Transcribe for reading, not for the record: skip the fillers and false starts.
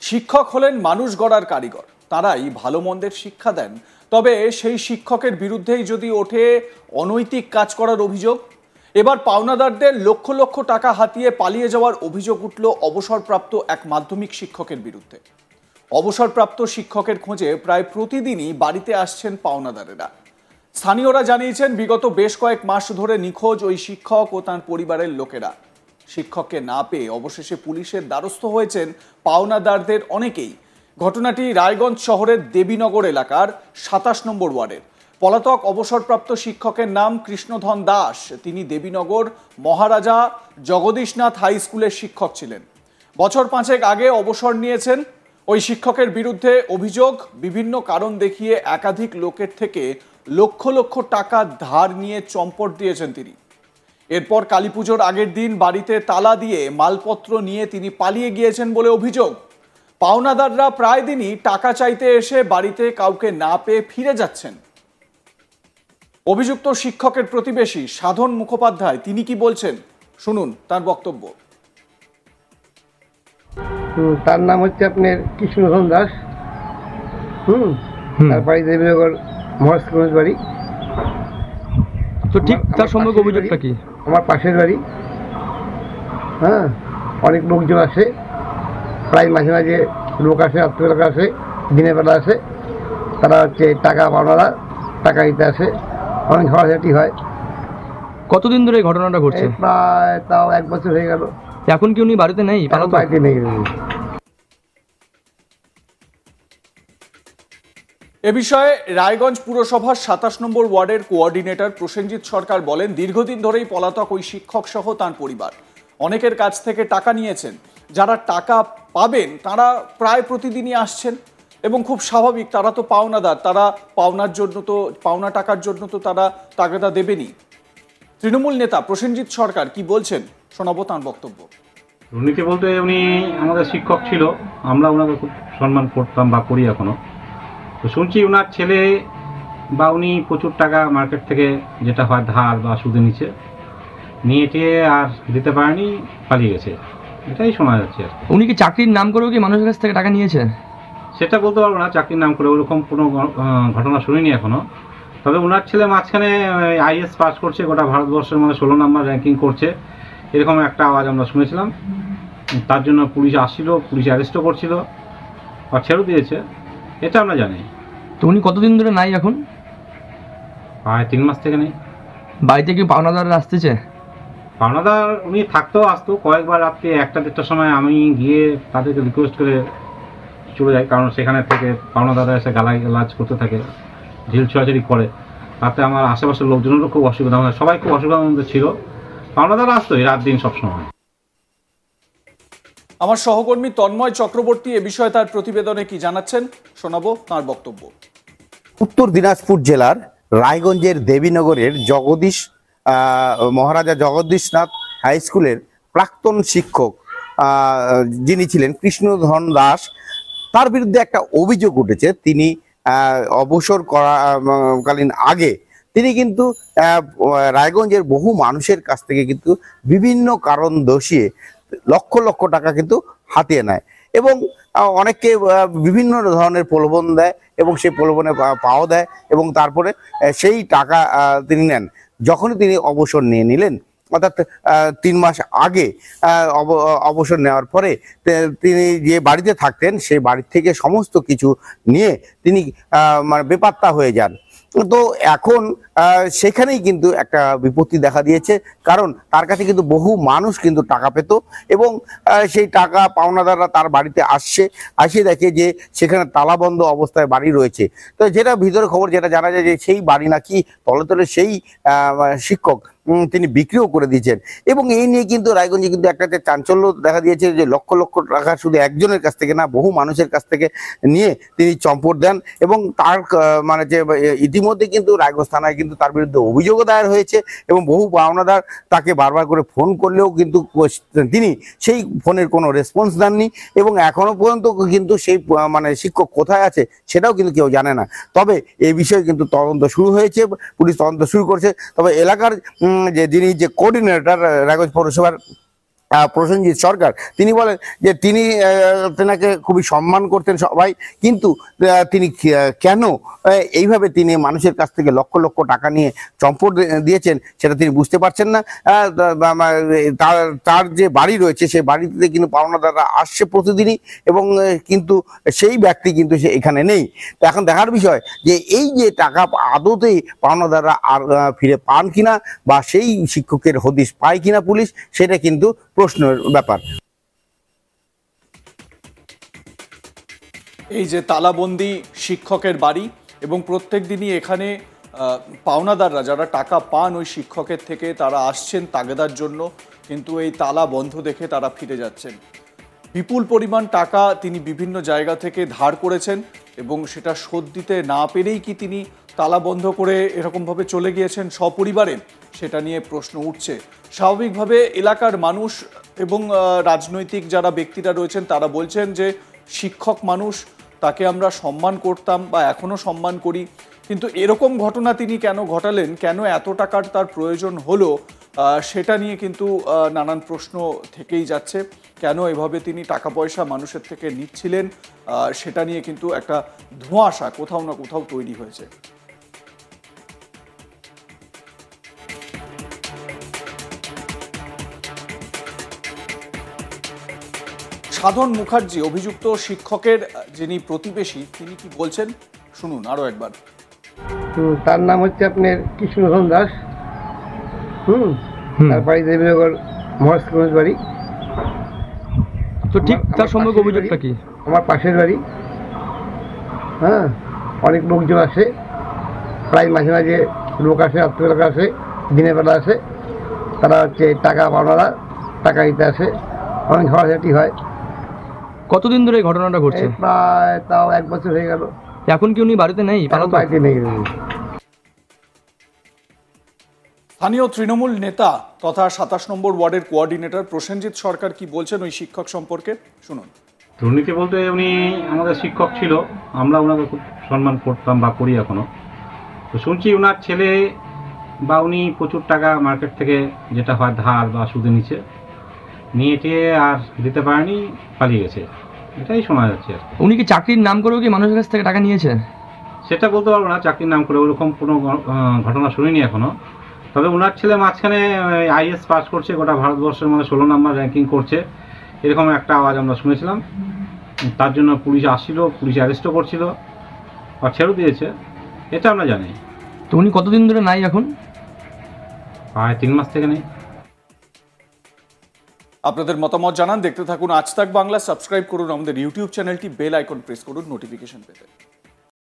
শিক্ষক হলেন মানুষ গড়ার কারিগর, তারাই ভালো মন্দের শিক্ষা দেন। তবে সেই শিক্ষকের বিরুদ্ধেই যদি ওঠে অনৈতিক কাজ করার অভিযোগ, এবার পাওনাদারদের লক্ষ লক্ষ টাকা হাতিয়ে পালিয়ে যাওয়ার অভিযোগ উঠল অবসরপ্রাপ্ত এক মাধ্যমিক শিক্ষকের বিরুদ্ধে। অবসরপ্রাপ্ত শিক্ষকের খোঁজে প্রায় প্রতিদিনই বাড়িতে আসছেন পাওনাদারেরা। স্থানীয়রা জানিয়েছেন বিগত বেশ কয়েক মাস ধরে নিখোঁজ ওই শিক্ষক ও তার পরিবারের লোকেরা। শিক্ষককে না পেয়ে অবশেষে পুলিশের দ্বারস্থ হয়েছেন পাওনাদারদের অনেকেই। ঘটনাটি রায়গঞ্জ শহরের দেবীনগর এলাকার ২৭ নম্বর ওয়ার্ডের। পলাতক অবসরপ্রাপ্ত শিক্ষকের নাম কৃষ্ণধন দাস। তিনি দেবীনগর মহারাজা জগদীশনাথ হাই স্কুলের শিক্ষক ছিলেন। বছর ৫ আগে অবসর নিয়েছেন। ওই শিক্ষকের বিরুদ্ধে অভিযোগ, বিভিন্ন কারণ দেখিয়ে একাধিক লোকের থেকে লক্ষ লক্ষ টাকা ধার নিয়ে চম্পট দিয়েছেন তিনি। এরপর কালীপুজোর আগের দিন বাড়িতে তালা দিয়ে মালপত্র নিয়ে তিনি পালিয়ে গিয়েছেন বলে অভিযোগ। পাওনাদাররা প্রায় দিনই টাকা চাইতে এসে বাড়িতে কাউকে না পেয়ে ফিরে যাচ্ছেন। অভিযুক্ত শিক্ষকের প্রতিবেশী সাধন মুখোপাধ্যায় তিনি কি বলছেন শুনুন তার বক্তব্য। তার নাম হচ্ছে আপনার কৃষ্ণধন দাস। তার বাড়ি দেবীনগর মহারাজ বাড়ি। তো ঠিক তার সম্পর্কে অভিযোগটা কি? আমার পাশের বাড়ি। হ্যাঁ, অনেক লোকজন আসে, প্রায় মাঝে মাঝে লোক আসে, রাত্রিবেলা আসে, দিনের বেলা আসে। তারা হচ্ছে টাকা পাওনারা, টাকা দিতে আসে, অনেক ঝড়াঝাটি হয়। কতদিন ধরে এই ঘটনাটা ঘটছে? প্রায় তাও 1 বছর হয়ে গেল। এখন কি উনি বাড়িতে নেই? বাড়িতে নেই। এ বিষয়ে রায়গঞ্জ পুরসভার ২৭ নম্বর ওয়ার্ডের কোঅর্ডিনেটর প্রসেনজিৎ সরকার বলেন, দীর্ঘদিন ধরেই পলাতক ওই শিক্ষক সহ তার পরিবার অনেকের কাছ থেকে টাকা নিয়েছেন। যারা টাকা পাবেন তারা প্রায় প্রতিদিনই আসছেন এবং খুব স্বাভাবিক, তারা তো পাওনাদার, তারা পাওনা টাকার জন্য তো তারা টাকাটা দেবেনি। তৃণমূল নেতা প্রসেনজিৎ সরকার কি বলছেন শোনাবো তাঁর বক্তব্য। দুর্নীতি বলতে উনি আমাদের শিক্ষক ছিল, আমরা ওনাকে খুব সম্মান করতাম বা করি এখনো। তো শুনছি ওনার ছেলে বা উনি প্রচুর টাকা মার্কেট থেকে যেটা হয় ধার বা সুদে নিয়েছে আর দিতে পারেনি, পালিয়ে গেছে, এটাই শোনা যাচ্ছে। উনি কি চাকরির নাম করেও কি মানুষের কাছ থেকে টাকা নিয়েছে? সেটা বলতে পারবো না, চাকরির নাম করে ওরকম কোনো ঘটনা শুনিনি এখনো। তবে ওনার ছেলে মাঝখানে আইএস পাস করছে, গোটা ভারতবর্ষের মধ্যে 16 নম্বর র্যাঙ্কিং করছে, এরকম একটা আওয়াজ আমরা শুনেছিলাম। তার জন্য পুলিশ আসছিল, পুলিশ অ্যারেস্টও করছিল আর ছেড়ে দিয়েছে, এটা আমরা জানি। তো উনি কতদিন ধরে নাই এখন? প্রায় 3 মাস থেকে নেই। বাড়িতে কি পাওনাদাররা আসতেছে? পাওনাদার উনি থাকতেও আসতো, কয়েকবার রাত্রে 1টা-1:30টার সময় আমি গিয়ে তাদেরকে রিকোয়েস্ট করে চলে যাই, কারণ সেখানে থেকে পাওনাদাররা এসে গালাগালাজ করতে থাকে, ঢিল ছোড়াছড়ি করে। তাতে আমার আশেপাশের লোকজনেরও খুব অসুবিধা হয়, সবাই খুব অসুবিধার মধ্যে ছিল। পাওনাদাররা আসতো রাত দিন সবসময়। আমার সহকর্মী তন্ময় চক্রবর্তী এ বিষয়ে তার প্রতিবেদনে কি জানাচ্ছেন শোনাবো তার বক্তব্য। উত্তর দিনাজপুর জেলার রায়গঞ্জের দেবীনগরের মহারাজা জগদীশনাথ হাই স্কুলের প্রাক্তন শিক্ষক যিনি ছিলেন কৃষ্ণধন দাস, তার বিরুদ্ধে একটা অভিযোগ উঠেছে। তিনি অবসর করাকালীন আগে তিনি কিন্তু রায়গঞ্জের বহু মানুষের কাছ থেকে কিন্তু বিভিন্ন কারণ দর্শিয়ে লক্ষ লক্ষ টাকা কিন্তু হাতিয়ে নেয় এবং অনেককে বিভিন্ন ধরনের প্রলোভন দেয় এবং সেই প্রলোভনে পাও দেয় এবং তারপরে সেই টাকা তিনি নেন। যখনই তিনি অবসর নিয়ে নিলেন, অর্থাৎ 3 মাস আগে অবসর নেওয়ার পরে তিনি যে বাড়িতে থাকতেন সেই বাড়ি থেকে সমস্ত কিছু নিয়ে তিনি মানে বেপাত্তা হয়ে যান। তো এখন সেখানেই কিন্তু একটা বিপত্তি দেখা দিয়েছে, কারণ তার কাছে কিন্তু বহু মানুষ কিন্তু টাকা পেত এবং সেই টাকা পাওনাদাররা তার বাড়িতে আসে দেখে যে সেখানে তালাবন্ধ অবস্থায় বাড়ি রয়েছে। তো যেটা ভিতরে খবর যেটা জানা যায় যে সেই বাড়ি নাকি তলে তলে সেই শিক্ষক তিনি বিক্রিও করে দিয়েছেন এবং এই নিয়ে কিন্তু রায়গঞ্জে কিন্তু একটা চাঞ্চল্য দেখা দিয়েছে যে লক্ষ লক্ষ টাকা শুধু একজনের কাছ থেকে না, বহু মানুষের কাছ থেকে নিয়ে তিনি চম্পট দেন এবং তার মানে যে ইতিমধ্যে কিন্তু রায়গঞ্জ থানায় কিন্তু তার বিরুদ্ধে অভিযোগও দায়ের হয়েছে এবং বহু পাওনাদার তাকে বারবার করে ফোন করলেও কিন্তু তিনি সেই ফোনের কোনো রেসপন্স দেননি এবং এখনো পর্যন্ত কিন্তু সেই মানে শিক্ষক কোথায় আছে সেটাও কিন্তু কেউ জানে না। তবে এই বিষয়ে কিন্তু তদন্ত শুরু হয়েছে, পুলিশ তদন্ত শুরু করছে। তবে এলাকার যিনি কোঅর্ডিনেটর রায়গঞ্জ পৌরসভার প্রসেনজিৎ সরকার, তিনি বলেন যে তিনি তেনাকে খুবই সম্মান করতেন সবাই, কিন্তু তিনি কেন এইভাবে তিনি মানুষের কাছ থেকে লক্ষ লক্ষ টাকা নিয়ে চম্পট দিয়েছেন সেটা তিনি বুঝতে পারছেন না। তার যে বাড়ি রয়েছে সেই বাড়িতে কিন্তু পাওনাদাররা আসছে প্রতিদিনই, এবং কিন্তু সেই ব্যক্তি কিন্তু সে এখানে নেই। তো এখন দেখার বিষয় যে এই যে টাকা আদতেই পাওনাদাররা আর ফিরে পান কিনা, বা সেই শিক্ষকের হদিশ পায় কিনা পুলিশ, সেটা কিন্তু প্রশ্নের ব্যাপার। এই যে তালাবন্দি শিক্ষকের বাড়ি, এবং প্রত্যেক দিনই এখানে পাওনাদাররা যারা টাকা পান ওই শিক্ষকের থেকে তারা আসছেন তাগেদার জন্য, কিন্তু এই তালা বন্ধ দেখে তারা ফিরে যাচ্ছেন। বিপুল পরিমাণ টাকা তিনি বিভিন্ন জায়গা থেকে ধার করেছেন, এবং সেটা শোধ দিতে না পেরেই কি তিনি তালা বন্ধ করে এরকমভাবে চলে গিয়েছেন সপরিবারে, সেটা নিয়ে প্রশ্ন উঠছে। স্বাভাবিকভাবে এলাকার মানুষ এবং রাজনৈতিক যারা ব্যক্তিরা রয়েছেন তারা বলছেন যে শিক্ষক মানুষ, তাকে আমরা সম্মান করতাম বা এখনও সম্মান করি, কিন্তু এরকম ঘটনা তিনি কেন ঘটালেন, কেন এত টাকার তার প্রয়োজন হলো, সেটা নিয়ে কিন্তু নানান প্রশ্ন থেকেই যাচ্ছে। কেন এভাবে তিনি টাকা পয়সা মানুষের থেকে নিচ্ছিলেন, সেটা নিয়ে কিন্তু একটা ধোঁয়াশা কোথাও না কোথাও তৈরি হয়েছে। সাধন মুখার্জি অভিযুক্ত শিক্ষকের যিনি প্রতিবেশী, তিনি কি বলছেন শুনুন আরো একবার। তার নাম হচ্ছে আপনার কৃষ্ণধন দাস। তার বাড়ি দেবীনগর মহেশগঞ্জ বাড়ি। তো ঠিক তার সম্পর্কে অভিযোগটা কি? আমার পাশের বাড়ি। হ্যাঁ, অনেক লোকজন আসে, প্রায় মাঝে মাঝে লোক আসে, আত্মীয় আসে, দিনের বেলা আসে, তারা হচ্ছে টাকা পাওনারা টাকা দিতে আসে, অনেক ঝড়ঝাটি হয়। কতদিন ধরে এই ঘটনাটা ঘটছে? প্রায় তাও 1 বছর হয়ে গেল। এখন কি উনি বাড়িতে নেই? বাড়িতে নেই। স্থানীয় তৃণমূল নেতা তথা 27 নম্বর ওয়ার্ডের কোঅর্ডিনেটর প্রসেনজিৎ সরকার কি বলছেন ওই শিক্ষক সম্পর্কে শুনুন। দুর্নীতি বলতে উনি আমাদের শিক্ষক ছিল, আমরা ওনাকে খুব সম্মান করতাম বা করি এখনো। তো শুনছি ওনার ছেলে বা উনি প্রচুর টাকা মার্কেট থেকে যেটা হয় ধার বা সুদে নিয়ে আর দিতে পারেনি, পালিয়ে গেছে, এটাই শোনা যাচ্ছে। উনি কি চাকরির নাম করেও কি মানুষের কাছ থেকে টাকা নিয়েছে? সেটা বলতে পারবো না, চাকরির নাম করে ওরকম কোনো ঘটনা শুনিনি এখনো। তবে ওনার ছেলে মাঝখানে আইএস পাস করছে, গোটা ভারতবর্ষের মধ্যে 16 নম্বর র্যাঙ্কিং করছে, এরকম একটা আওয়াজ আমরা শুনেছিলাম। তার জন্য পুলিশ আসছিল, পুলিশ অ্যারেস্টও করছিল আর ছেড়ে দিয়েছে, এটা আমরা জানি। তো উনি কতদিন ধরে নাই এখন? প্রায় 3 মাস থেকে নেই। আপনাদের মতামত জানান, দেখতে থাকুন আজ তাক বাংলা। সাবস্ক্রাইব করুন আমাদের ইউটিউব চ্যানেলটি, বেল আইকন প্রেস করুন নোটিফিকেশন পেতে।